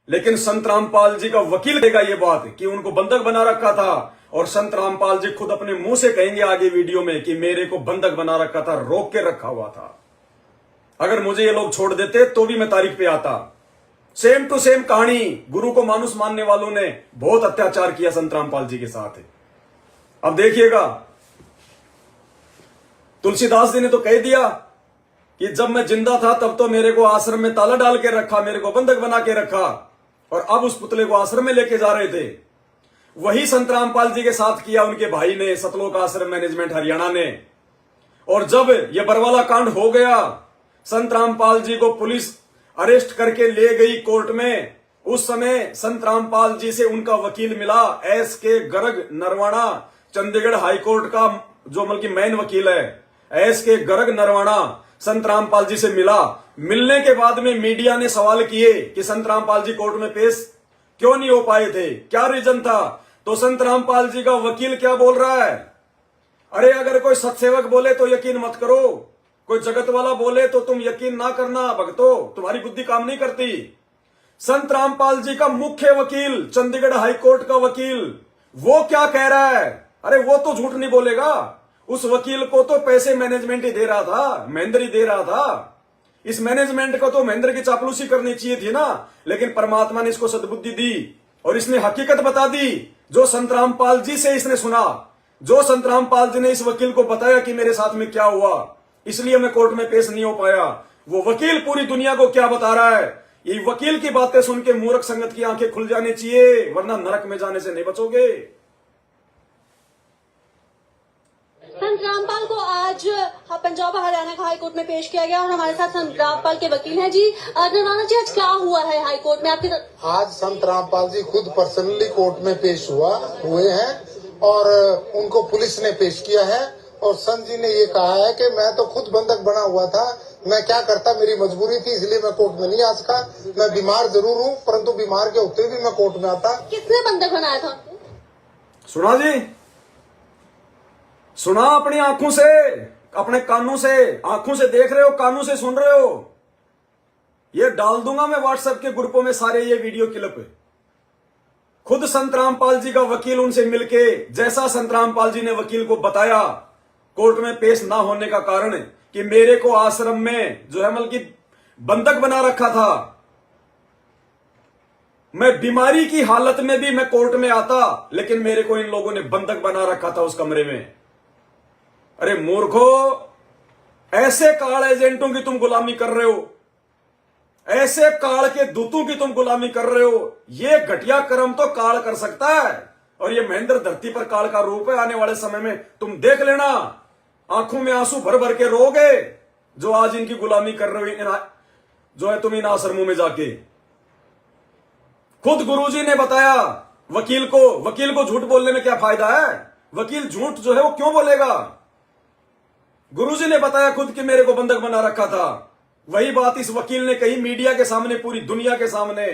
लेकिन संत रामपाल जी का वकील कहेगा ये बात कि उनको बंधक बना रखा था, और संत रामपाल जी खुद अपने मुंह से कहेंगे आगे वीडियो में कि मेरे को बंधक बना रखा था, रोक के रखा हुआ था। अगर मुझे ये लोग छोड़ देते तो भी मैं तारीख पे आता। सेम टू सेम कहानी, गुरु को मानुस मानने वालों ने बहुत अत्याचार किया संत रामपाल जी के साथ। अब देखिएगा, तुलसीदास जी ने तो कह दिया कि जब मैं जिंदा था तब तो मेरे को आश्रम में ताला डाल के रखा, मेरे को बंधक बना के रखा, और अब उस पुतले को आश्रम में लेके जा रहे थे। वही संत रामपाल जी के साथ किया उनके भाई ने, सतलोक आश्रम मैनेजमेंट हरियाणा ने। और जब यह बरवाला कांड हो गया, संत रामपाल जी को पुलिस अरेस्ट करके ले गई कोर्ट में। उस समय संत रामपाल जी से उनका वकील मिला, एस.के. गर्ग नरवाणा, चंडीगढ़ हाईकोर्ट का जो बल्कि मेन वकील है, एस.के. गर्ग नरवाणा संत रामपाल जी से मिला। मिलने के बाद में मीडिया ने सवाल किए कि संत रामपाल जी कोर्ट में पेश क्यों नहीं हो पाए थे, क्या रीजन था? तो संत रामपाल जी का वकील क्या बोल रहा है, अरे अगर कोई सत्सेवक बोले तो यकीन मत करो, कोई जगत वाला बोले तो तुम यकीन ना करना भक्तो, तुम्हारी बुद्धि काम नहीं करती। संत रामपाल जी का मुख्य वकील, चंडीगढ़ हाईकोर्ट का वकील, वो क्या कह रहा है? अरे वो तो झूठ नहीं बोलेगा, उस वकील को तो पैसे मैनेजमेंट ही दे रहा था, महेंद्र ही दे रहा था। इस मैनेजमेंट को तो महेंद्र की चापलूसी करनी चाहिए थी ना, लेकिन परमात्मा ने इसको सद्बुद्धि दी और इसने हकीकत बता दी जो संत रामपाल जी से इसने सुना, जो संत रामपाल जी ने इस वकील को बताया कि मेरे साथ में क्या हुआ, इसलिए मैं कोर्ट में पेश नहीं हो पाया। वो वकील पूरी दुनिया को क्या बता रहा है? ये वकील की बातें सुन के मूर्ख संगत की आंखें खुल जानी चाहिए, वरना नरक में जाने से नहीं बचोगे। संत रामपाल को आज पंजाब हरियाणा का हाईकोर्ट में पेश किया गया और हमारे साथ संत रामपाल के वकील हैं जी। नरवाना जी, आज क्या हुआ है हाईकोर्ट में आपके? आज संत रामपाल जी खुद पर्सनली कोर्ट में पेश हुए हैं और उनको पुलिस ने पेश किया है। और संत जी ने ये कहा है कि मैं तो खुद बंधक बना हुआ था, मैं क्या करता, मेरी मजबूरी थी इसलिए मैं कोर्ट में नहीं आ सका। मैं बीमार जरूर हूँ, परंतु बीमार के होते भी मैं कोर्ट में आता। किसने बंधक बनाया था? सुना जी, सुना अपनी आंखों से, अपने कानों से, आंखों से देख रहे हो, कानों से सुन रहे हो। ये डाल दूंगा मैं व्हाट्सएप के ग्रुपों में सारे ये वीडियो क्लिप। खुद संत रामपाल जी का वकील उनसे मिलके, जैसा संत रामपाल जी ने वकील को बताया कोर्ट में पेश ना होने का कारण कि मेरे को आश्रम में जो है बल्कि बंधक बना रखा था, मैं बीमारी की हालत में भी मैं कोर्ट में आता, लेकिन मेरे को इन लोगों ने बंधक बना रखा था उस कमरे में। अरे मूर्खो, ऐसे काल एजेंटों की तुम गुलामी कर रहे हो, ऐसे काल के दूतों की तुम गुलामी कर रहे हो। ये घटिया कर्म तो काल कर सकता है, और ये महेंद्र धरती पर काल का रूप है। आने वाले समय में तुम देख लेना, आंखों में आंसू भर भर के रोगे जो आज इनकी गुलामी कर रहे हो, जो है तुम इन आश्रमों में जाके। खुद गुरुजी ने बताया वकील को झूठ बोलने में क्या फायदा है? वकील झूठ जो है वो क्यों बोलेगा? गुरुजी ने बताया खुद कि मेरे को बंधक बना रखा था। वही बात इस वकील ने कही मीडिया के सामने, पूरी दुनिया के सामने।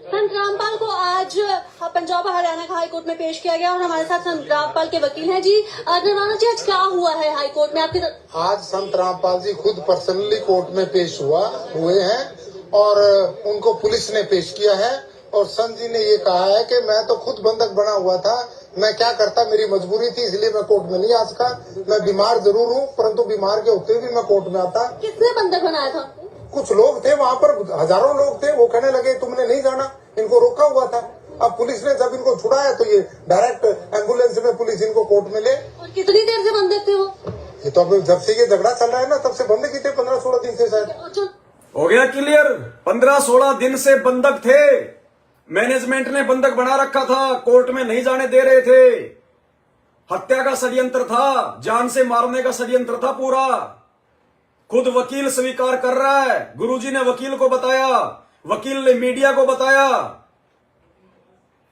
संत रामपाल को आज पंजाब हरियाणा का हाईकोर्ट में पेश किया गया और हमारे साथ संत रामपाल के वकील हैं जी। नरवाना जी, आज क्या हुआ है हाईकोर्ट में आपके? आज संत रामपाल जी खुद पर्सनली कोर्ट में पेश हुए हैं और उनको पुलिस ने पेश किया है। और संत जी ने ये कहा है कि मैं तो खुद बंधक बना हुआ था, मैं क्या करता, मेरी मजबूरी थी इसलिए मैं कोर्ट में नहीं आ सका। मैं बीमार जरूर हूँ, परंतु बीमार के होते भी मैं कोर्ट में आता। किसने बंधक बनाया था? कुछ लोग थे वहाँ पर, हजारों लोग थे, वो कहने लगे तुमने नहीं जाना, इनको रोका हुआ था। अब पुलिस ने जब इनको छुड़ाया तो ये डायरेक्ट एम्बुलेंस में पुलिस इनको कोर्ट में ले। और कितनी देर से बंधक थे वो? ये तो अब जब से ये झगड़ा चल रहा है ना, तब से बंधक ही थे, 15-16 दिन से शायद। हो गया क्लियर, 15-16 दिन से बंधक थे। मैनेजमेंट ने बंधक बना रखा था, कोर्ट में नहीं जाने दे रहे थे। हत्या का षड्यंत्र था, जान से मारने का षड्यंत्र था पूरा। खुद वकील स्वीकार कर रहा है, गुरुजी ने वकील को बताया, वकील ने मीडिया को बताया।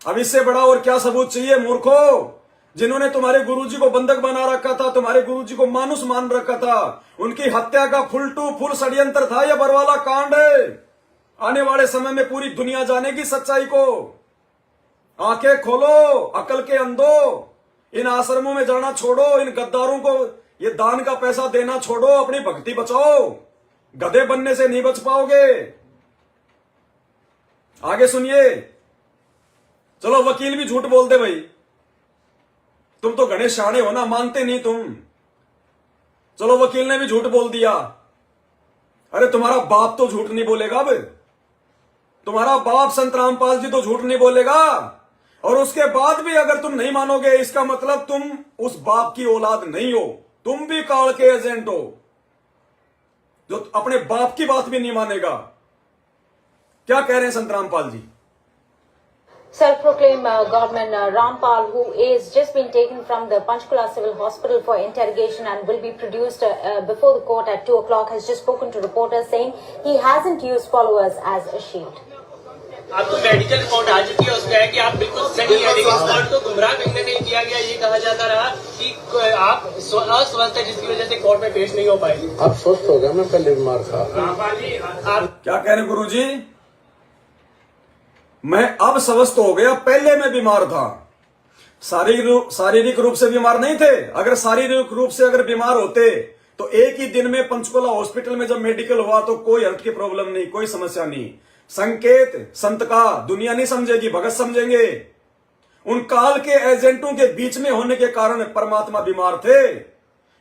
अब इससे बड़ा और क्या सबूत चाहिए मूर्खो? जिन्होंने तुम्हारे गुरुजी को बंधक बना रखा था, तुम्हारे गुरुजी को मानुस मान रखा था, उनकी हत्या का फुल टू फुल षड्यंत्र था यह बरवाला कांड है। आने वाले समय में पूरी दुनिया जानेगी सच्चाई को। आंखें खोलो, अकल के अंधो, इन आश्रमों में जाना छोड़ो, इन गद्दारों को ये दान का पैसा देना छोड़ो, अपनी भक्ति बचाओ। गधे बनने से नहीं बच पाओगे। आगे सुनिए। चलो वकील भी झूठ बोल दे भाई, तुम तो घने शाणे हो ना, मानते नहीं तुम। चलो वकील ने भी झूठ बोल दिया। अरे तुम्हारा बाप तो झूठ नहीं बोलेगा। अब तुम्हारा बाप संत रामपाल जी तो झूठ नहीं बोलेगा। और उसके बाद भी अगर तुम नहीं मानोगे, इसका मतलब तुम उस बाप की औलाद नहीं हो, तुम भी काल के एजेंट हो, जो अपने बाप की बात भी नहीं मानेगा। क्या कह रहे हैं संत Rampal ji? Self-proclaimed Godman Rampal, who is just been taken from the Panchkula Civil Hospital for interrogation and will be produced before the court at 2 o'clock, has just spoken to reporters saying he hasn't used followers as a shield. आपको medical report आ चुकी है, उसमें है कि आप बिल्कुल सही है, लेकिन कोर्ट को गुमराह करने नहीं किया गया। ये कहा जाता रहा कि आप अस्वस्थ है, जिसकी वजह से कोर्ट में पेश नहीं हो पाएगी। अब स्वस्थ हो गया, मैं पहले बीमार था। रामपाल जी, आप क्या कह रहे गुरुजी? मैं अब स्वस्थ हो गया, पहले मैं बीमार था। शारीरिक रूप से बीमार नहीं थे। अगर शारीरिक रूप से अगर बीमार होते तो एक ही दिन में पंचकुला हॉस्पिटल में जब मेडिकल हुआ तो कोई हेल्थ की प्रॉब्लम नहीं, कोई समस्या नहीं। संकेत संत का दुनिया नहीं समझेगी, भगत समझेंगे। उन काल के एजेंटों के बीच में होने के कारण परमात्मा बीमार थे।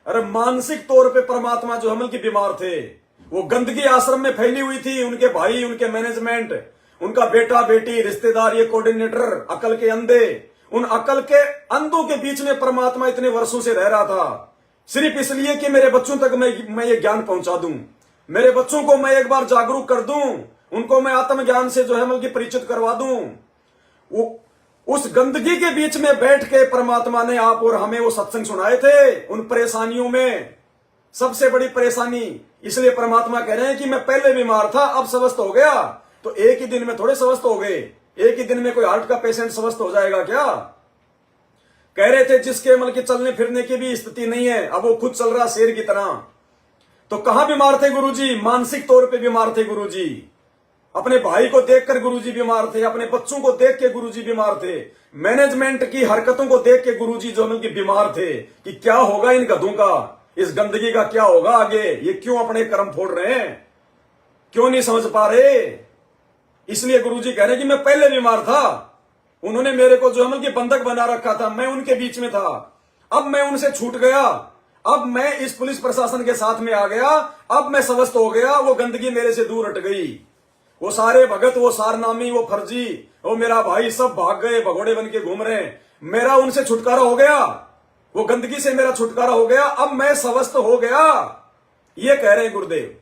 अरे मानसिक तौर पे परमात्मा जो हमल की बीमार थे, वो गंदगी आश्रम में फैली हुई थी। उनके भाई, उनके मैनेजमेंट, उनका बेटा बेटी, रिश्तेदार, ये कोऑर्डिनेटर, अकल के अंधे, उन अकल के अंधों के बीच में परमात्मा इतने वर्षों से रह रहा था, सिर्फ इसलिए कि मेरे बच्चों तक मैं ये ज्ञान पहुंचा दूं, मेरे बच्चों को मैं एक बार जागरूक कर दूं, उनको मैं आत्मज्ञान से जो है मतलब परिचित करवा दूं। वो उस गंदगी के बीच में बैठ के परमात्मा ने आप और हमें वो सत्संग सुनाए थे। उन परेशानियों में सबसे बड़ी परेशानी, इसलिए परमात्मा कह रहे हैं कि मैं पहले बीमार था, अब स्वस्थ हो गया। तो एक ही दिन में थोड़े स्वस्थ हो गए। एक ही दिन में कोई हार्ट का पेशेंट स्वस्थ हो जाएगा क्या? कह रहे थे जिसके मतलब कि चलने फिरने की भी स्थिति नहीं है, अब वो खुद चल रहा शेर की तरह। तो कहां बीमार थे गुरुजी? मानसिक तौर पे बीमार थे गुरुजी। अपने भाई को देखकर गुरुजी बीमार थे, अपने बच्चों को देख के गुरुजी बीमार थे, मैनेजमेंट की हरकतों को देख के गुरुजी जो मतलब कि बीमार थे कि क्या होगा इन गधों का, इस गंदगी का क्या होगा आगे, ये क्यों अपने कर्म फोड़ रहे हैं, क्यों नहीं समझ पा रहे। इसलिए गुरुजी कह रहे कि मैं पहले बीमार था, उन्होंने मेरे को जो मतलब कि बंधक बना रखा था, मैं उनके बीच में था, अब मैं उनसे छूट गया, अब मैं इस पुलिस प्रशासन के साथ में आ गया, अब मैं स्वस्थ हो गया, वो गंदगी मेरे से दूर हट गई। वो सारे भगत, वो सारनामी, वो फर्जी, वो मेरा भाई सब भाग गए, भगोड़े बन के घूम रहे हैं, मेरा उनसे छुटकारा हो गया, वो गंदगी से मेरा छुटकारा हो गया, अब मैं स्वस्थ हो गया। ये कह रहे हैं गुरुदेव।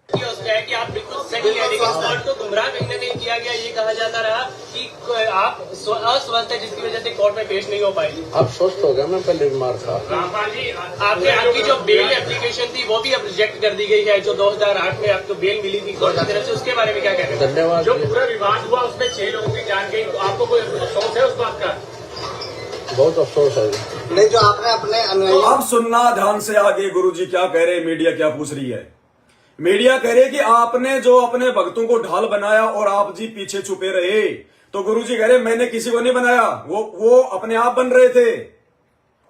उसमें है कि आप बिल्कुल सही है, लेकिन कोर्ट को गुमराह करने नहीं किया गया। ये कहा जाता रहा कि आप अस्वस्थ है, जिसकी वजह से कोर्ट में पेश नहीं हो पाएगी। अब स्वस्थ हो गया, मैं पहले बीमार था। रामपाल जी, आपकी जो बेल एप्लीकेशन थी वो भी अब रिजेक्ट कर दी गई है, जो 2008 में आपको बेल मिली थी कोर्ट की तरफ से, उसके बारे में क्या कह रहे हैं? धन्यवाद। जो पूरा विवाद हुआ उसमें 6 लोगों की जान गई, तो आपको कोई अफसोस है उस बात का? बहुत अफसोस है। नहीं, जो आपने अपने तो अब सुनना ध्यान से आगे, गुरुजी क्या कह रहे हैं, मीडिया क्या पूछ रही है। मीडिया कह रही है कि आपने जो अपने भक्तों को ढाल बनाया और आप जी पीछे छुपे रहे। तो गुरुजी कह रहे मैंने किसी को नहीं बनाया, वो अपने आप बन रहे थे।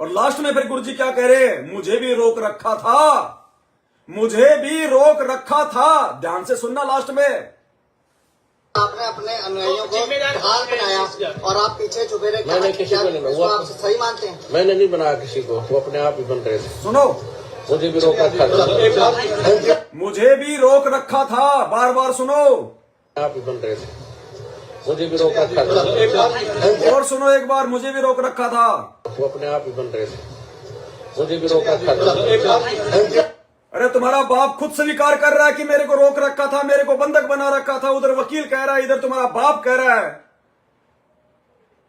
और लास्ट में फिर गुरुजी क्या कह रहे हैं, मुझे भी रोक रखा था, मुझे भी रोक रखा था। ध्यान से सुनना लास्ट में। आपने अपने अनुयायियों को जिम्मेदार ढाल कौन है बनाया इस चीज़ का? और आप पीछे छुपे रहे। मैंने किसी को नहीं इसको आप सही मानते हैं? मैंने नहीं बनाया किसी को, वो अपने आप ही बन रहे थे। सुनो, मुझे भी रोक रखा था, मुझे भी रोक रखा था, बार बार सुनो, आप ही बन रहे थे, मुझे भी रोक रखा था। और सुनो एक बार, मुझे भी रोक रखा था। वो अपने आप ही बन रहे थे, मुझे भी रोक रखा था। अरे तुम्हारा बाप खुद स्वीकार कर रहा है कि मेरे को रोक रखा था, मेरे को बंधक बना रखा था। उधर वकील कह रहा है, इधर तुम्हारा बाप कह रहा है।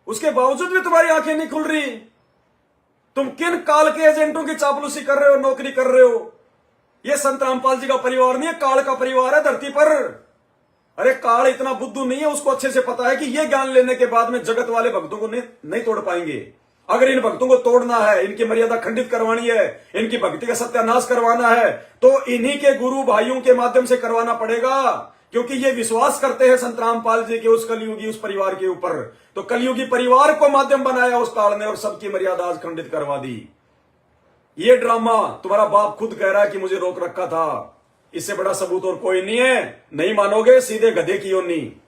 उसके बावजूद भी तुम्हारी आंखें नहीं खुल रही। तुम किन काल के एजेंटों की चापलूसी कर रहे हो, नौकरी कर रहे हो। ये संत रामपाल जी का परिवार नहीं है, काल का परिवार है धरती पर। अरे काल इतना बुद्धू नहीं है, उसको अच्छे से पता है कि ये ज्ञान लेने के बाद में जगत वाले भक्तों को नहीं तोड़ पाएंगे। अगर इन भक्तों को तोड़ना है, इनकी मर्यादा खंडित करवानी है, इनकी भक्ति का सत्यानाश करवाना है, तो इन्हीं के गुरु भाइयों के माध्यम से करवाना पड़ेगा। क्योंकि ये विश्वास करते हैं संत रामपाल जी के उस कलयुगी उस परिवार के ऊपर। तो कलयुगी परिवार को माध्यम बनाया उस काल ने और सबकी मर्यादा आज खंडित करवा दी। ये ड्रामा तुम्हारा बाप खुद कह रहा है कि मुझे रोक रखा था। इससे बड़ा सबूत और कोई नहीं है। नहीं मानोगे, सीधे गधे की योनी।